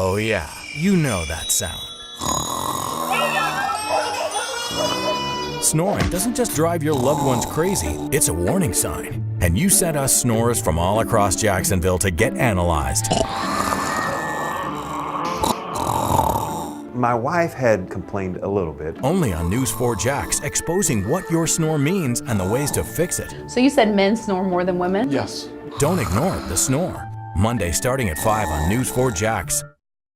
Oh yeah, you know that sound. Snoring doesn't just drive your loved ones crazy, it's a warning sign. And you sent us snores from all across Jacksonville to get analyzed. My wife had complained a little bit. Only on News 4 Jax, exposing what your snore means and the ways to fix it. So you said men snore more than women? Yes. Don't ignore the snore. Monday starting at 5 on News 4 Jax.